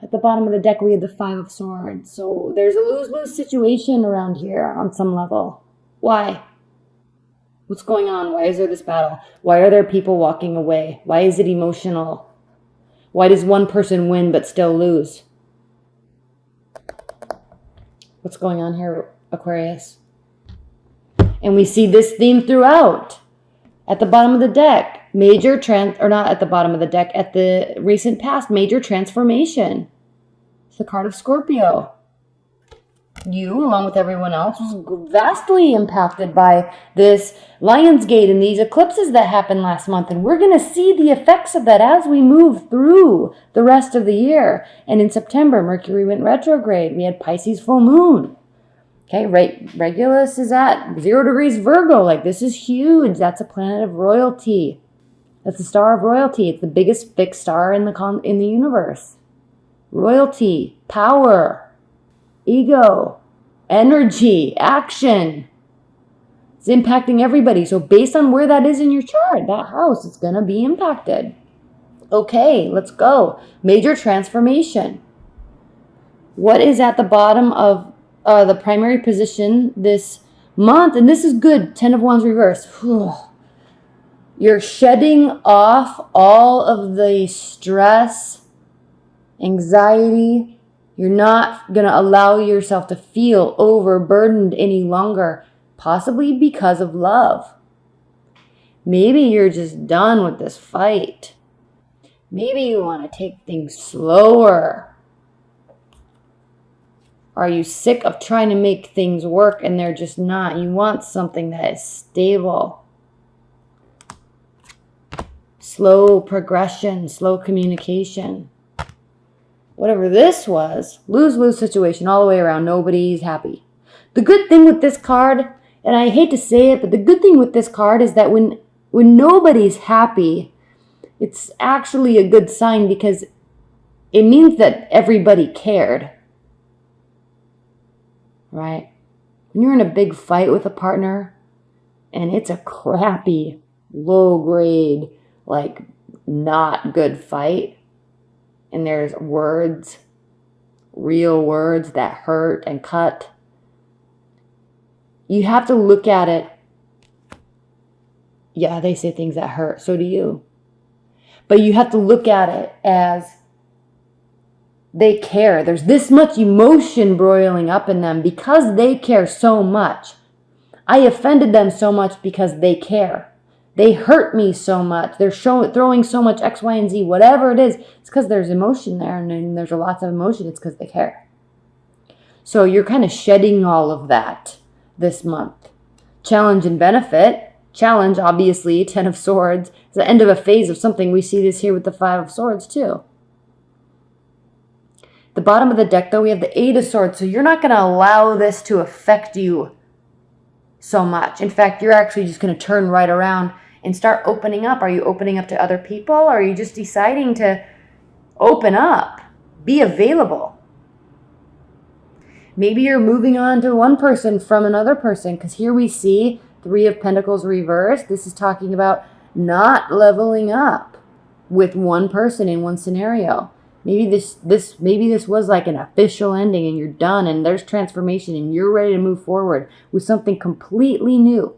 At the bottom of the deck, we have the Five of Swords. So there's a lose-lose situation around here on some level. Why? What's going on? Why is there this battle? Why are there people walking away? Why is it emotional? Why does one person win but still lose? What's going on here, Aquarius? And we see this theme throughout. At the bottom of the deck, not at the bottom of the deck, at the recent past, major transformation. It's the card of Scorpio. You, along with everyone else, was vastly impacted by this Lionsgate and these eclipses that happened last month. And we're going to see the effects of that as we move through the rest of the year. And in September, Mercury went retrograde. We had Pisces full moon. Okay, Regulus is at 0 degrees Virgo. Like, this is huge. That's a planet of royalty. That's the star of royalty. It's the biggest fixed star in the universe. Royalty, power, ego, energy, action. It's impacting everybody. So based on where that is in your chart, that house is going to be impacted. Okay, let's go. Major transformation. What is at the bottom of the primary position this month? And this is good. 10 of Wands reverse. You're shedding off all of the stress, anxiety. You're not going to allow yourself to feel overburdened any longer, possibly because of love. Maybe you're just done with this fight. Maybe you want to take things slower. Are you sick of trying to make things work and they're just not? You want something that is stable. Slow progression, slow communication. Whatever this was, lose-lose situation all the way around. Nobody's happy. The good thing with this card, and I hate to say it, but the good thing with this card is that when nobody's happy, it's actually a good sign because it means that everybody cared. Right? When you're in a big fight with a partner and it's a crappy, low grade, like not good fight, and there's words, real words that hurt and cut, you have to look at it. Yeah, they say things that hurt. So do you. But you have to look at it as they care. There's this much emotion broiling up in them because they care so much. I offended them so much because they care. They hurt me so much. They're throwing so much X, Y, and Z, whatever it is. It's because there's emotion there, and there's lots of emotion. It's because they care. So you're kind of shedding all of that this month. Challenge and benefit. Challenge, obviously, 10 of Swords. It's the end of a phase of something. We see this here with the 5 of Swords, too. The bottom of the deck, though, we have the 8 of Swords. So you're not going to allow this to affect you so much. In fact, you're actually just going to turn right around and start opening up. Are you opening up to other people? Or are you just deciding to open up? Be available. Maybe you're moving on to one person from another person. Because here we see 3 of Pentacles reversed. This is talking about not leveling up with one person in one scenario. Maybe this was like an official ending and you're done and there's transformation and you're ready to move forward with something completely new.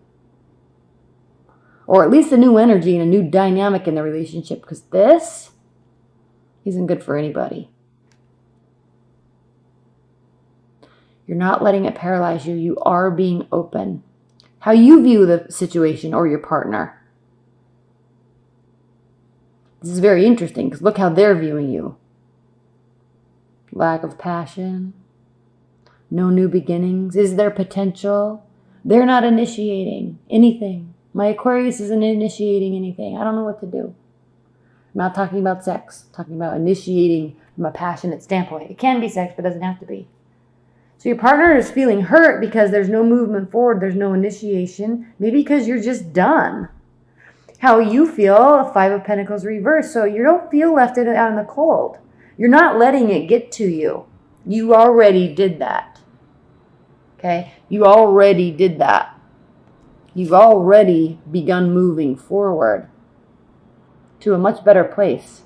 Or at least a new energy and a new dynamic in the relationship, because this isn't good for anybody. You're not letting it paralyze you. You are being open. How you view the situation or your partner. This is very interesting because look how they're viewing you. Lack of passion. No new beginnings. Is there potential? They're not initiating anything. My Aquarius isn't initiating anything. I don't know what to do. I'm not talking about sex. I'm talking about initiating from a passionate standpoint. It can be sex, but it doesn't have to be. So your partner is feeling hurt because there's no movement forward. There's no initiation. Maybe because you're just done. How you feel, 5 of Pentacles reversed. So you don't feel left out in the cold. You're not letting it get to you. You already did that. Okay? You already did that. You've already begun moving forward to a much better place.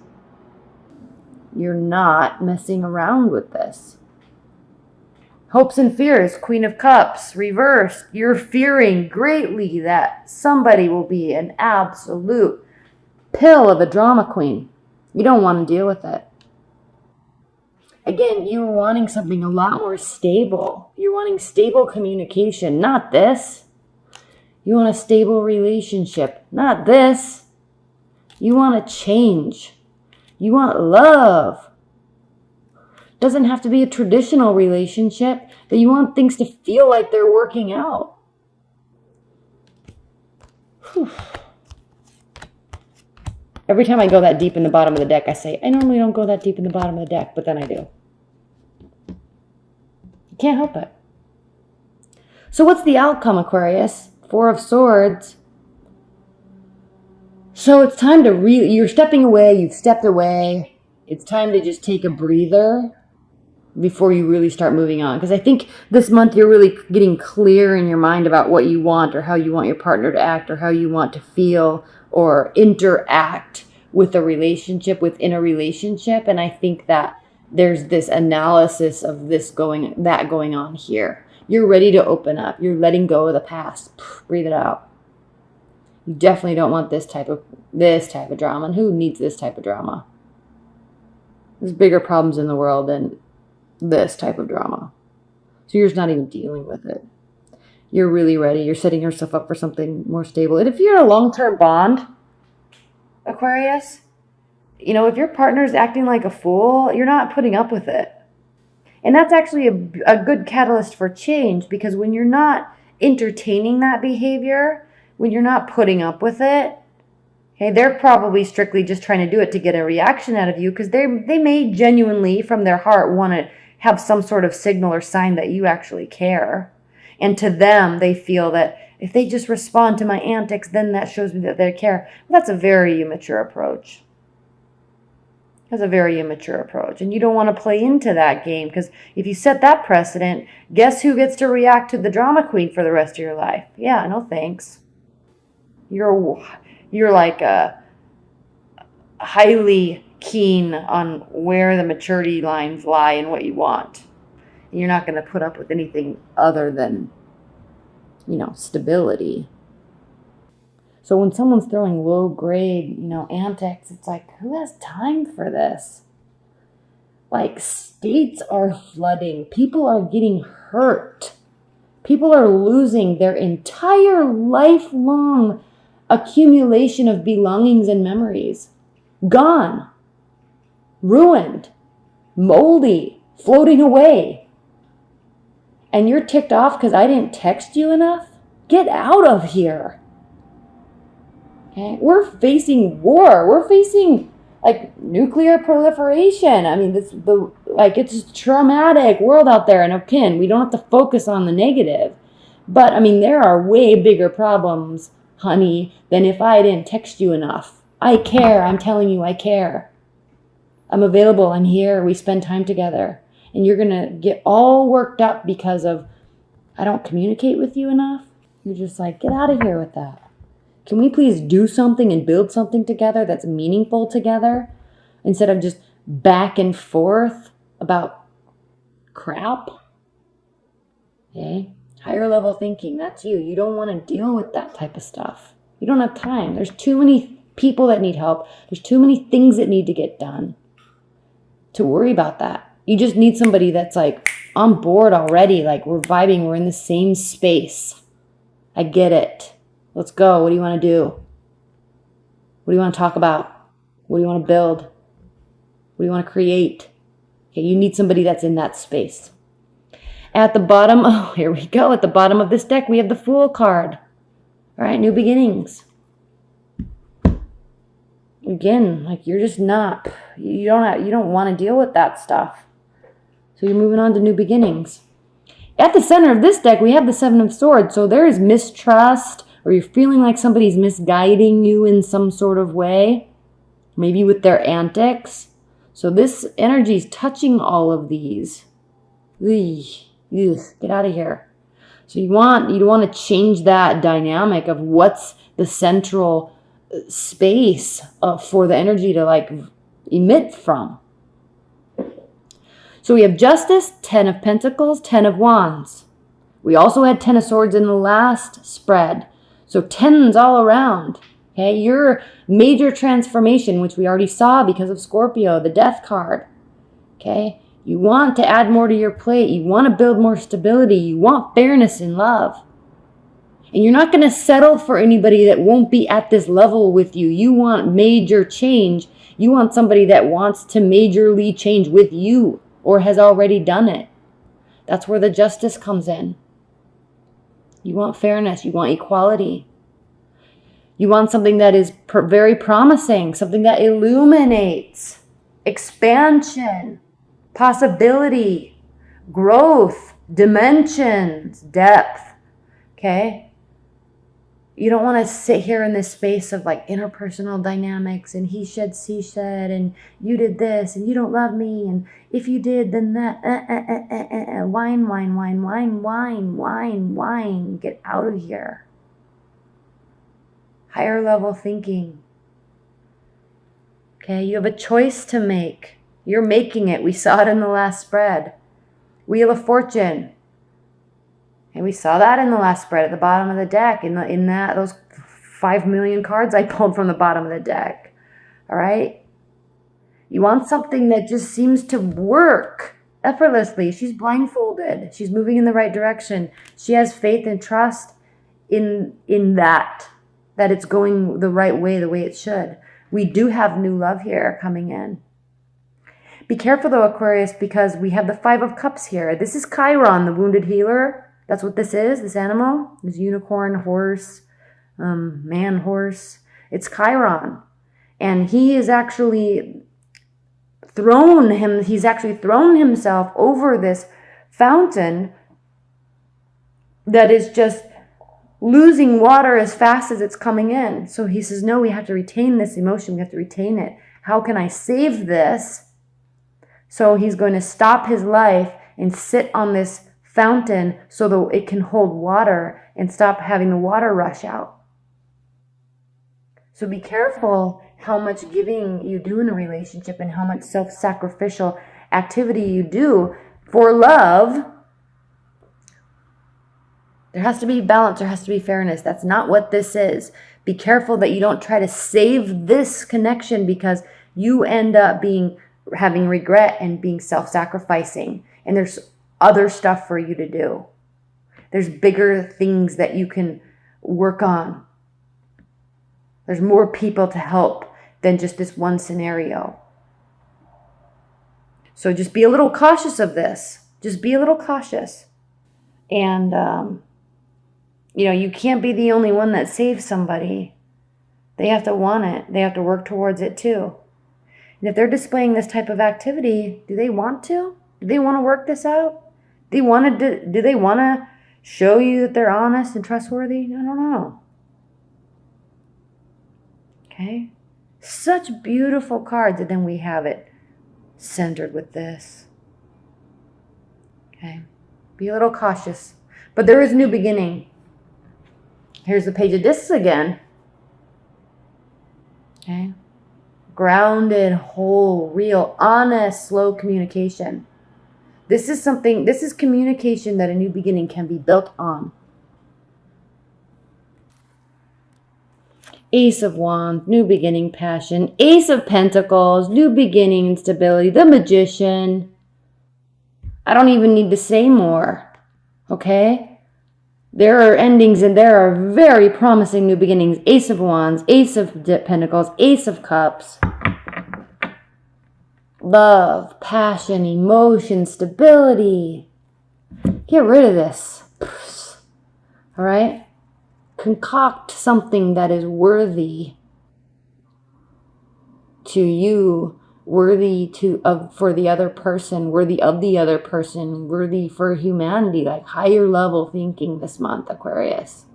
You're not messing around with this. Hopes and fears, Queen of Cups, reversed. You're fearing greatly that somebody will be an absolute pill of a drama queen. You don't want to deal with it. Again, you're wanting something a lot more stable. You're wanting stable communication, not this. You want a stable relationship, not this. You want a change. You want love. Doesn't have to be a traditional relationship, but you want things to feel like they're working out. Whew. Every time I go that deep in the bottom of the deck, I say, I normally don't go that deep in the bottom of the deck, but then I do. You can't help it. So what's the outcome, Aquarius? Four of Swords. So it's time to you're stepping away, you've stepped away. It's time to just take a breather before you really start moving on. Because I think this month you're really getting clear in your mind about what you want or how you want your partner to act or how you want to feel or interact with a relationship, within a relationship. And I think that there's this analysis of going on here. You're ready to open up. You're letting go of the past. Breathe it out. You definitely don't want this type of drama. And who needs this type of drama? There's bigger problems in the world than this type of drama. So you're just not even dealing with it. You're really ready. You're setting yourself up for something more stable. And if you're in a long-term bond, Aquarius, if your partner's acting like a fool, you're not putting up with it. And that's actually a good catalyst for change, because when you're not entertaining that behavior, when you're not putting up with it, okay, they're probably strictly just trying to do it to get a reaction out of you, because they may genuinely, from their heart, want to have some sort of signal or sign that you actually care. And to them, they feel that if they just respond to my antics, then that shows me that they care. Well, that's a very immature approach. That's a very immature approach. And you don't want to play into that game, because if you set that precedent, guess who gets to react to the drama queen for the rest of your life? Yeah, no thanks. You're like a highly keen on where the maturity lines lie and what you want. And you're not going to put up with anything other than, stability. So when someone's throwing low grade, antics, it's like, who has time for this? Like, states are flooding. People are getting hurt. People are losing their entire lifelong accumulation of belongings and memories. Gone. Ruined. Moldy. Floating away. And you're ticked off because I didn't text you enough? Get out of here. Okay? We're facing war. We're facing nuclear proliferation. I mean, it's a traumatic world out there. And again, we don't have to focus on the negative. But there are way bigger problems, honey, than if I didn't text you enough. I care. I'm telling you, I care. I'm available. I'm here. We spend time together. And you're going to get all worked up because of, I don't communicate with you enough. You're just like, get out of here with that. Can we please do something and build something together that's meaningful together, instead of just back and forth about crap? Okay? Higher level thinking, that's you. You don't want to deal with that type of stuff. You don't have time. There's too many people that need help. There's too many things that need to get done to worry about that. You just need somebody that's on board already. We're vibing. We're in the same space. I get it. Let's go. What do you want to do? What do you want to talk about? What do you want to build? What do you want to create? Okay, you need somebody that's in that space. At the bottom, here we go. At the bottom of this deck, we have the Fool card. All right, new beginnings. Again, you're just not, you don't want to deal with that stuff. So you're moving on to new beginnings. At the center of this deck, we have the Seven of Swords. So there is mistrust, or you're feeling like somebody's misguiding you in some sort of way, maybe with their antics. So this energy is touching all of these. Get out of here. So you want to change that dynamic of what's the central space for the energy to emit from. So we have Justice, 10 of Pentacles, 10 of Wands. We also had 10 of Swords in the last spread. So 10s all around. Okay, your major transformation, which we already saw because of Scorpio, the Death card. Okay, you want to add more to your plate. You want to build more stability. You want fairness in love. And you're not going to settle for anybody that won't be at this level with you. You want major change. You want somebody that wants to majorly change with you or has already done it. That's where the Justice comes in. You want fairness. You want equality. You want something that is very promising, something that illuminates expansion, possibility, growth, dimensions, depth. Okay? You don't want to sit here in this space of like interpersonal dynamics and he said, she said, and you did this and you don't love me. And if you did, then that, whine, whine, whine, whine, whine, whine, whine. Get out of here. Higher level thinking. Okay, you have a choice to make. You're making it. We saw it in the last spread. Wheel of Fortune. And we saw that in the last spread at the bottom of the deck. In that those 5 million cards I pulled from the bottom of the deck. All right? You want something that just seems to work effortlessly. She's blindfolded. She's moving in the right direction. She has faith and trust in that it's going the right way, the way it should. We do have new love here coming in. Be careful though, Aquarius, because we have the 5 of Cups here. This is Chiron, the wounded healer. That's what this is, this animal. This unicorn, horse, man, horse. It's Chiron. And he is actually he's actually thrown himself over this fountain that is just losing water as fast as it's coming in. So he says, no, we have to retain this emotion. We have to retain it. How can I save this? So he's going to stop his life and sit on this fountain so that it can hold water and stop having the water rush out. So be careful how much giving you do in a relationship and how much self-sacrificial activity you do for love. There has to be balance. There has to be fairness. That's not what this is. Be careful that you don't try to save this connection because you end up having regret and being self-sacrificing. And there's other stuff for you to do. There's bigger things that you can work on. There's more people to help than just this one scenario. So just be a little cautious of this. Just be a little cautious. And, you can't be the only one that saves somebody. They have to want it. They have to work towards it too. And if they're displaying this type of activity, do they want to? Do they want to work this out? Do they want to show you that they're honest and trustworthy? I don't know. Okay? Such beautiful cards, and then we have it centered with this. Okay? Be a little cautious. But there is a new beginning. Here's the Page of Discs again. Okay? Grounded, whole, real, honest, slow communication. This is communication that a new beginning can be built on. Ace of Wands, new beginning, passion. Ace of Pentacles, new beginning and stability. The Magician. I don't even need to say more. Okay? There are endings and there are very promising new beginnings. Ace of Wands, Ace of Pentacles, Ace of Cups. Love, passion, emotion, stability. Get rid of this. All right? Concoct something that is worthy to you, worthy for the other person, worthy of the other person, worthy for humanity, like higher level thinking this month, Aquarius.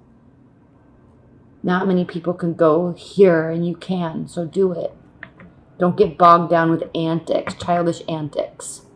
Not many people can go here, and you can, so do it. Don't get bogged down with antics, childish antics.